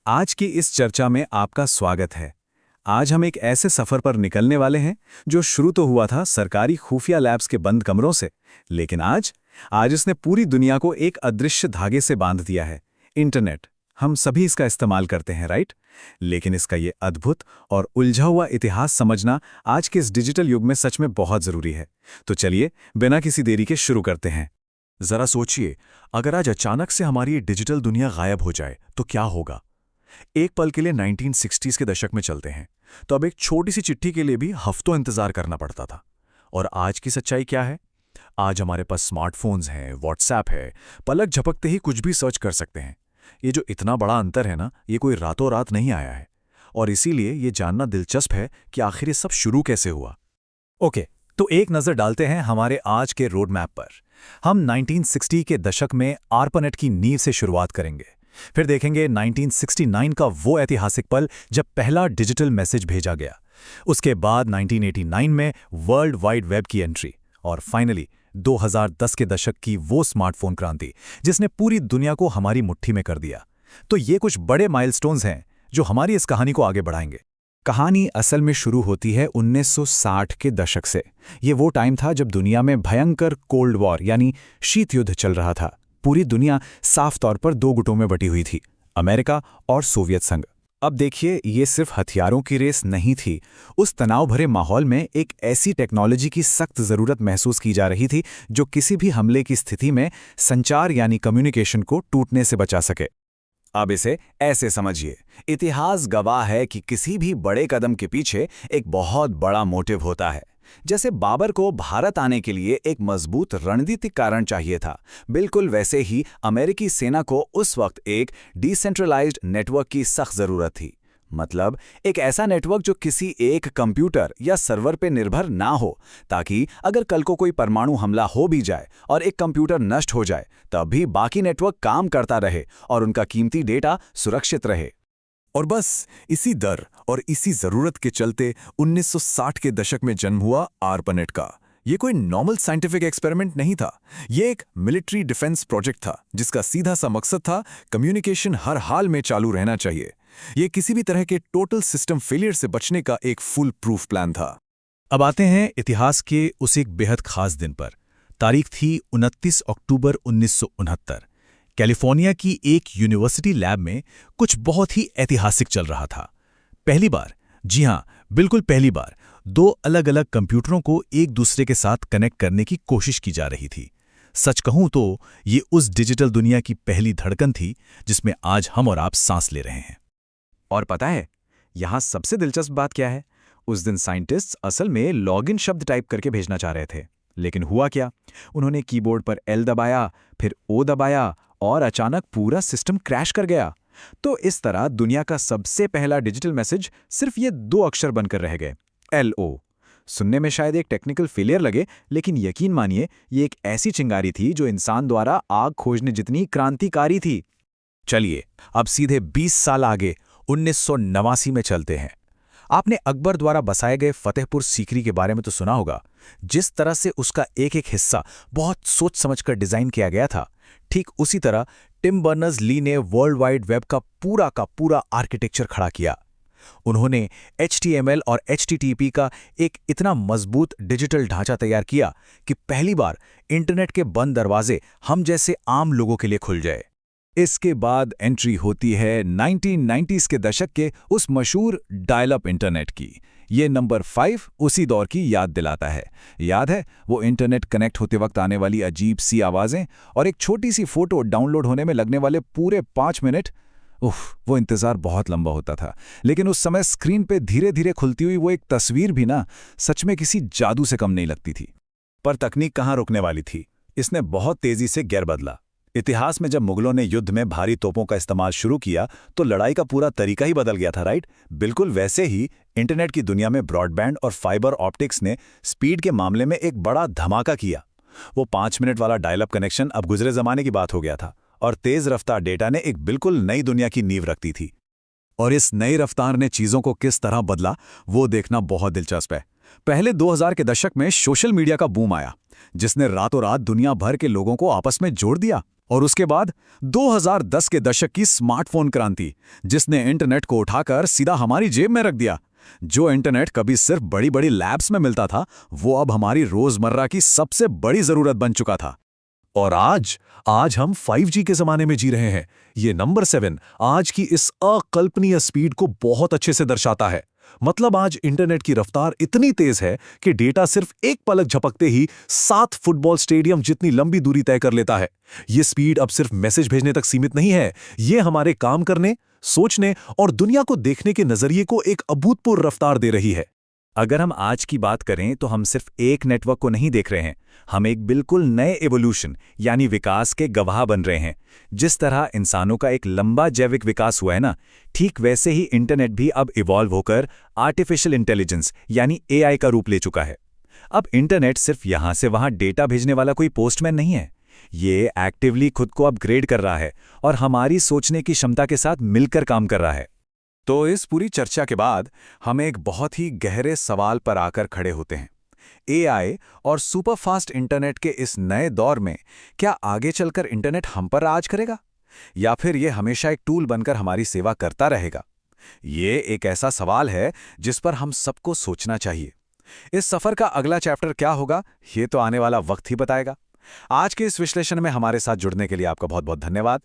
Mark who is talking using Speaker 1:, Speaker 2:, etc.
Speaker 1: आज की इस चर्चा में आपका स्वागत है। आज हम एक ऐसे सफर पर निकलने वाले हैं जो शुरू तो हुआ था सरकारी खुफिया लैब्स के बंद कमरों से, लेकिन आज इसने पूरी दुनिया को एक अदृश्य धागे से बांध दिया है। इंटरनेट। हम सभी इसका इस्तेमाल करते हैं, राइट? लेकिन इसका ये अद्भुत और उलझा हुआ इतिहास समझना आज के इस डिजिटल युग में सच में बहुत जरूरी है। तो चलिए बिना किसी देरी के शुरू करते हैं।
Speaker 2: जरा सोचिए, अगर आज अचानक से हमारी ये डिजिटल दुनिया गायब हो जाए तो क्या होगा। एक पल के लिए 1960s के दशक में चलते हैं, तो अब एक छोटी सी चिट्ठी के लिए भी हफ्तों इंतजार करना पड़ता था। और आज की सच्चाई क्या है? आज हमारे पास स्मार्टफोन्स हैं, व्हाट्सएप है, पलक झपकते ही कुछ भी सर्च कर सकते हैं। ये जो इतना बड़ा अंतर है ना, ये कोई रातों रात नहीं आया है। और इसीलिए ये जानना दिलचस्प है कि आखिर ये सब शुरू कैसे हुआ।
Speaker 3: ओके, तो एक नज़र डालते हैं हमारे आज के रोड मैप पर। हम 1960 के दशक में आर्पानेट की नींव से शुरुआत करेंगे। फिर देखेंगे 1969 का वो ऐतिहासिक पल जब पहला डिजिटल मैसेज भेजा गया। उसके बाद 1989 में वर्ल्ड वाइड वेब की एंट्री। और फाइनली 2010 के दशक की वो स्मार्टफोन क्रांति जिसने पूरी दुनिया को हमारी मुट्ठी में कर दिया। तो ये कुछ बड़े माइलस्टोन्स हैं जो हमारी इस कहानी को आगे बढ़ाएंगे।
Speaker 1: कहानी असल में शुरू होती है 1960 के दशक से। ये वो टाइम था जब दुनिया में भयंकर कोल्ड वॉर यानी शीत युद्ध चल रहा था। पूरी दुनिया साफ तौर पर दो गुटों में बटी हुई थी, अमेरिका और सोवियत संघ। अब देखिए, ये सिर्फ हथियारों की रेस नहीं थी। उस तनाव भरे माहौल में एक ऐसी टेक्नोलॉजी की सख्त ज़रूरत महसूस की जा रही थी जो किसी भी हमले की स्थिति में संचार यानी कम्युनिकेशन को टूटने से बचा सके। अब इसे ऐसे समझिए, इतिहास गवाह है कि किसी भी बड़े कदम के पीछे एक बहुत बड़ा मोटिव होता है। जैसे बाबर को भारत आने के लिए एक मजबूत रणनीतिक कारण चाहिए था, बिल्कुल वैसे ही अमेरिकी सेना को उस वक्त एक डिसेंट्रलाइज्ड नेटवर्क की सख्त जरूरत थी। मतलब एक ऐसा नेटवर्क जो किसी एक कंप्यूटर या सर्वर पर निर्भर ना हो, ताकि अगर कल को कोई परमाणु हमला हो भी जाए और एक कंप्यूटर नष्ट हो जाए, तब भी बाकी नेटवर्क काम करता रहे और उनका कीमती डेटा सुरक्षित रहे।
Speaker 2: और बस इसी डर और इसी जरूरत के चलते 1960 के दशक में जन्म हुआ आर्पानेट का। ये कोई नॉर्मल साइंटिफिक एक्सपेरिमेंट नहीं था, ये एक मिलिट्री डिफेंस प्रोजेक्ट था जिसका सीधा सा मकसद था कम्युनिकेशन हर हाल में चालू रहना चाहिए। ये किसी भी तरह के टोटल सिस्टम फेलियर से बचने का एक फुल प्रूफ प्लान था।
Speaker 3: अब आते हैं इतिहास के उस एक बेहद खास दिन पर। तारीख थी 29 अक्टूबर 1969। कैलिफोर्निया की एक यूनिवर्सिटी लैब में कुछ बहुत ही ऐतिहासिक चल रहा था। पहली बार, जी हां, बिल्कुल पहली बार, दो अलग अलग कंप्यूटरों को एक दूसरे के साथ कनेक्ट करने की कोशिश की जा रही थी। सच कहूं तो ये उस डिजिटल दुनिया की पहली धड़कन थी जिसमें आज हम और आप सांस ले रहे हैं।
Speaker 1: और पता है, यहां सबसे दिलचस्प बात क्या है? उस दिन साइंटिस्ट्स असल में लॉगिन शब्द टाइप करके भेजना चाह रहे थे, लेकिन हुआ क्या? उन्होंने कीबोर्ड पर L दबाया, फिर O दबाया और अचानक पूरा सिस्टम क्रैश कर गया। तो इस तरह दुनिया का सबसे पहला डिजिटल मैसेज सिर्फ ये दो अक्षर बनकर रह गए, LO। सुनने में शायद एक टेक्निकल फेलियर लगे, लेकिन यकीन मानिए ये एक ऐसी चिंगारी थी जो इंसान द्वारा आग खोजने जितनी क्रांतिकारी थी। चलिए अब सीधे 20 साल आगे 1989 में चलते हैं। आपने अकबर द्वारा बसाए गए फतेहपुर सीकरी के बारे में तो सुना होगा। जिस तरह से उसका एक एक हिस्सा बहुत सोच समझकर डिजाइन किया गया था, ठीक उसी तरह टिम बर्नर्स-ली ने वर्ल्ड वाइड वेब का पूरा आर्किटेक्चर खड़ा किया। उन्होंने HTML और HTTP का एक इतना मजबूत डिजिटल ढांचा तैयार किया कि पहली बार इंटरनेट के बंद दरवाजे हम जैसे आम लोगों के लिए खुल जाए। इसके बाद एंट्री होती है 1990s के दशक के उस मशहूर डायल अप इंटरनेट की। ये नंबर 5 उसी दौर की याद दिलाता है। याद है वो इंटरनेट कनेक्ट होते वक्त आने वाली अजीब सी आवाज़ें और एक छोटी सी फोटो डाउनलोड होने में लगने वाले पूरे 5 मिनट? वो इंतज़ार बहुत लंबा होता था, लेकिन उस समय स्क्रीन पे धीरे धीरे खुलती हुई वो एक तस्वीर भी ना, सच में किसी जादू से कम नहीं लगती थी। पर तकनीक कहाँ रुकने वाली थी, इसने बहुत तेज़ी से गियर बदला। इतिहास में जब मुगलों ने युद्ध में भारी तोपों का इस्तेमाल शुरू किया तो लड़ाई का पूरा तरीका ही बदल गया था, राइट? बिल्कुल वैसे ही इंटरनेट की दुनिया में ब्रॉडबैंड और फाइबर ऑप्टिक्स ने स्पीड के मामले में एक बड़ा धमाका किया। वो 5 मिनट वाला डायल अप कनेक्शन अब गुजरे जमाने की बात हो गया था और तेज रफ्तार डेटा ने एक बिल्कुल नई दुनिया की नींव रखती थी। और इस नई रफ्तार ने चीज़ों को किस तरह बदला, वो देखना बहुत दिलचस्प है। पहले 2000 के दशक में सोशल मीडिया का बूम आया, जिसने रातों रात दुनिया भर के लोगों को आपस में जोड़ दिया।
Speaker 3: और उसके बाद 2010 के दशक की स्मार्टफोन क्रांति, जिसने इंटरनेट को उठाकर सीधा हमारी जेब में रख दिया। जो इंटरनेट कभी सिर्फ बड़ी बड़ी लैब्स में मिलता था, वो अब हमारी रोजमर्रा की सबसे बड़ी जरूरत बन चुका था।
Speaker 2: और आज हम 5G के जमाने में जी रहे हैं। ये नंबर 7 आज की इस अकल्पनीय स्पीड को बहुत अच्छे से दर्शाता है। मतलब आज इंटरनेट की रफ्तार इतनी तेज है कि डेटा सिर्फ एक पलक झपकते ही 7 फुटबॉल स्टेडियम जितनी लंबी दूरी तय कर लेता है। ये स्पीड अब सिर्फ मैसेज भेजने तक सीमित नहीं है, ये हमारे काम करने, सोचने और दुनिया को देखने के नजरिए को एक अभूतपूर्व रफ्तार दे रही है।
Speaker 3: अगर हम आज की बात करें तो हम सिर्फ एक नेटवर्क को नहीं देख रहे हैं, हम एक बिल्कुल नए एवोल्यूशन यानी विकास के गवाह बन रहे हैं। जिस तरह इंसानों का एक लंबा जैविक विकास हुआ है ना, ठीक वैसे ही इंटरनेट भी अब इवॉल्व होकर आर्टिफिशियल इंटेलिजेंस यानी AI का रूप ले चुका है। अब इंटरनेट सिर्फ यहां से वहां डेटा भेजने वाला कोई पोस्टमैन नहीं है, ये एक्टिवली खुद को अपग्रेड कर रहा है और हमारी सोचने की क्षमता के साथ मिलकर काम कर रहा है। तो इस पूरी चर्चा के बाद हम एक बहुत ही गहरे सवाल पर आकर खड़े होते हैं। AI और सुपरफास्ट इंटरनेट के इस नए दौर में क्या आगे चलकर इंटरनेट हम पर राज करेगा, या फिर ये हमेशा एक टूल बनकर हमारी सेवा करता रहेगा? ये एक ऐसा सवाल है जिस पर हम सबको सोचना चाहिए। इस सफर का अगला चैप्टर क्या होगा, ये तो आने वाला वक्त ही बताएगा। आज के इस विश्लेषण में हमारे साथ जुड़ने के लिए आपका बहुत बहुत धन्यवाद।